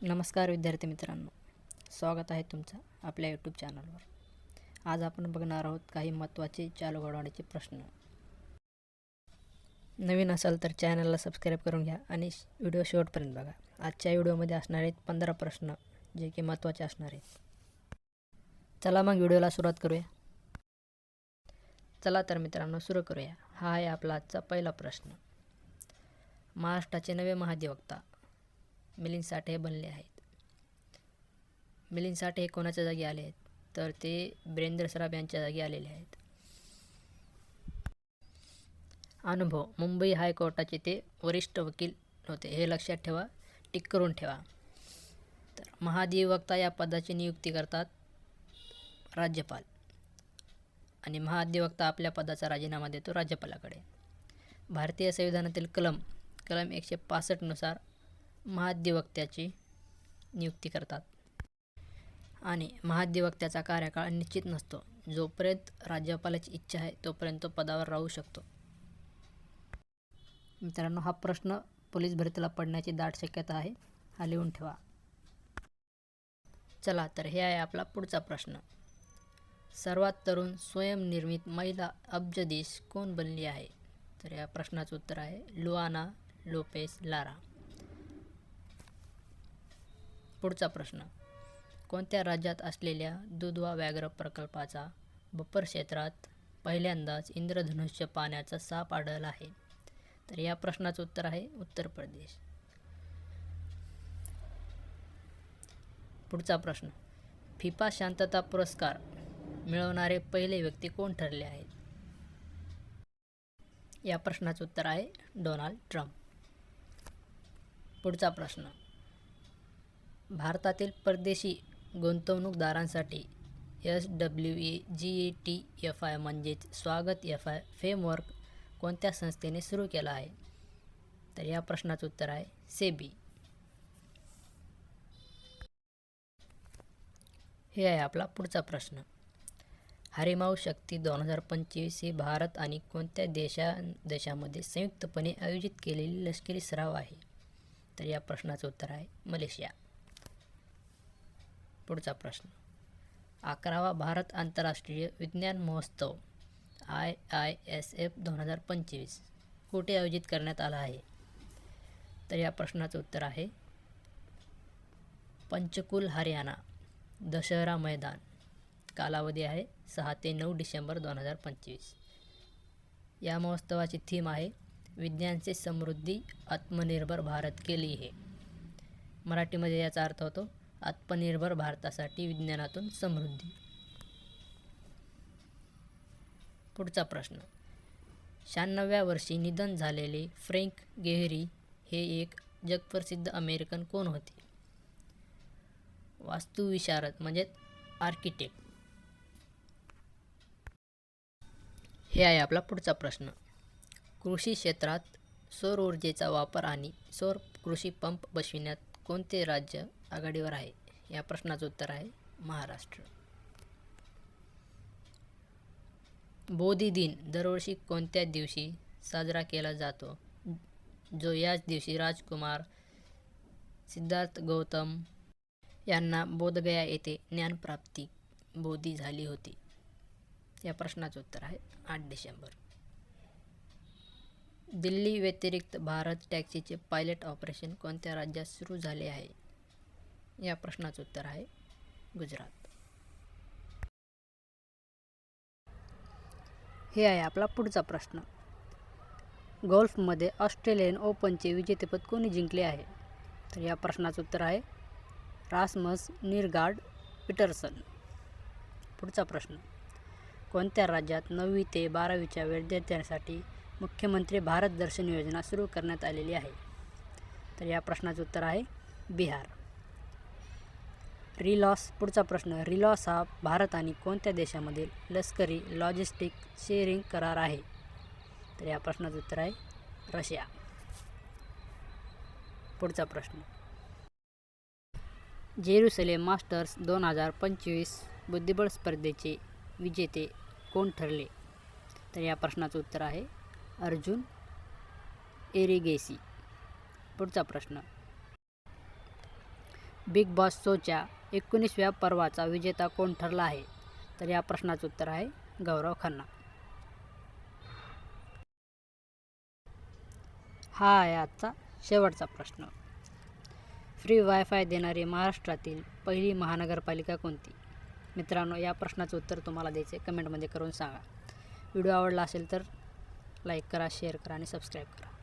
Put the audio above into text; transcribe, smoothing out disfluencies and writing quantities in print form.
नमस्कार विद्यार्थी मित्रांनो, स्वागत आहे तुमचं आपल्या यूट्यूब चॅनलवर। आज आपण बघणार आहोत काही महत्त्वाचे चालू घडामोडीचे प्रश्न। नवीन असाल तर चॅनलला सबस्क्राईब करून घ्या आणि व्हिडिओ शेवटपर्यंत बघा। आजच्या व्हिडिओमध्ये असणार आहेत 15 प्रश्न जे की महत्त्वाचे असणार आहेत। चला मग व्हिडिओला सुरुवात करूया। चला तर मित्रांनो सुरू करूया। हा आहे आपला आजचा पहिला प्रश्न। महाराष्ट्राचे नवे महाधिवक्ता मिलिंद साठे बनले आहेत। मिलिंद साठे हे कोणाच्या जागी आले आहेत? तर ते वीरेंद्र सराफ यांच्या जागी आलेले आहेत। अनुभव: मुंबई हायकोर्टाचे ते वरिष्ठ वकील होते, हे लक्षात ठेवा, टिक करून ठेवा। तर महाधिवक्ता या पदाची नियुक्ती करतात राज्यपाल आणि महाधिवक्ता आपल्या पदाचा राजीनामा देतो राज्यपालाकडे। भारतीय संविधानातील कलम 165 नुसार महाधिवक्त्याची नियुक्ती करतात आणि महाधिवक्त्याचा कार्यकाळ निश्चित नसतो। जोपर्यंत राज्यपालाची इच्छा आहे तोपर्यंत तो पदावर राहू शकतो। मित्रांनो, हा प्रश्न पोलीस भरतीला पडण्याची दाट शक्यता आहे, हा लिहून ठेवा। चला तर हे आहे आपला पुढचा प्रश्न। सर्वात तरुण स्वयंनिर्मित महिला अब्जाधीश कोण बनली आहे? तर या प्रश्नाचं उत्तर आहे लुआना लोपेस लारा। पुढचा प्रश्न: कोणत्या राज्यात असलेल्या दुधवा व्याघ्र प्रकल्पाचा बफर क्षेत्रात पहिल्यांदाच इंद्रधनुष्य पाण्याचा साप आढळला आहे? तर या प्रश्नाचं उत्तर आहे उत्तर प्रदेश। पुढचा प्रश्न: फिफा शांतता पुरस्कार मिळवणारे पहिले व्यक्ती कोण ठरले आहेत? या प्रश्नाचं उत्तर आहे डोनाल्ड ट्रम्प। पुढचा प्रश्न: भारतातील परदेशी गुंतवणूकदारांसाठी SWAGETFI म्हणजेच स्वागत FI फ्रेमवर्क कोणत्या संस्थेने सुरू केला आहे? तर या प्रश्नाचं उत्तर आहे सेबी। हे आहे आपला पुढचा प्रश्न। हरिमाऊ शक्ती 2025 ही भारत आणि कोणत्या देशामध्ये संयुक्तपणे आयोजित केलेली लष्करी सराव आहे? तर या प्रश्नाचं उत्तर आहे मलेशिया। पुढचा प्रश्न: 11वा भारत आंतरराष्ट्रीय विज्ञान महोत्सव IISF 2025 कुठे आयोजित करण्यात आला आहे? तर या प्रश्नाचं उत्तर आहे पंचकुल, हरियाणा, दशहरा मैदान। कालावधी आहे 6 ते 9 डिसेंबर 2025। या महोत्सवाची थीम आहे विज्ञान से समृद्धी, आत्मनिर्भर भारत के लिए। मराठीमध्ये याचा अर्थ होतो आत्मनिर्भर भारतासाठी विज्ञानातून समृद्धी। पुढचा प्रश्न: 96व्या वर्षी निधन झालेले फ्रँक गेहरी हे एक जगप्रसिद्ध अमेरिकन कोण होते? वास्तुविशारद म्हणजे आर्किटेक्ट। हे आहे आपला पुढचा प्रश्न। कृषी क्षेत्रात सौर ऊर्जेचा वापर आणि सौर कृषी पंप बसविण्यात कोणते राज्य आघाडीवर आहे? या प्रश्नाचं उत्तर आहे महाराष्ट्र। बोधी दिन दरवर्षी कोणत्या दिवशी साजरा केला जातो? जो याच दिवशी राजकुमार सिद्धार्थ गौतम यांना बोधगया येथे ज्ञानप्राप्ती बोधी झाली होती। या प्रश्नाचं उत्तर आहे 8 डिसेंबर। दिल्ली व्यतिरिक्त भारत टॅक्सीचे पायलट ऑपरेशन कोणत्या राज्यात सुरू झाले आहे? या प्रश्नाचं उत्तर आहे गुजरात। हे आहे आपला पुढचा प्रश्न। गोल्फमध्ये ऑस्ट्रेलियन ओपनचे विजेतेपद कोणी जिंकले आहे? तर या प्रश्नाचं उत्तर आहे रासमस नीरगार्ड पीटरसन। पुढचा प्रश्न: कोणत्या राज्यात 9वी ते 12वीच्या विद्यार्थ्यांसाठी मुख्यमंत्री भारत दर्शन योजना सुरू करण्यात आलेली आहे? तर या प्रश्नाचं उत्तर आहे बिहार। रिलॉस. पुढचा प्रश्न: रिलॉस हा भारत आणि कोणत्या देशामधील लष्करी लॉजिस्टिक शेअरिंग करार आहे? तर या प्रश्नाचं उत्तर आहे रशिया। पुढचा प्रश्न: जेरुसलेम मास्टर्स 2025 बुद्धिबळ स्पर्धेचे विजेते कोण ठरले? तर या प्रश्नाचं उत्तर आहे अर्जुन एरिगेसी। पुढचा प्रश्न: बिग बॉस शोच्या 19व्या पर्वाचा विजेता कोण ठरला आहे? तर या प्रश्नाचं उत्तर आहे गौरव खन्ना. हा आहे आजचा शेवटचा प्रश्न. फ्री वायफाय देणारी महाराष्ट्रातील पहिली महानगरपालिका कोणती? मित्रांनो, या प्रश्नाचं उत्तर तुम्हाला द्यायचं आहे, कमेंटमध्ये करून सांगा. व्हिडिओ आवडला असेल तर लाईक करा, शेअर करा आणि सबस्क्राईब करा.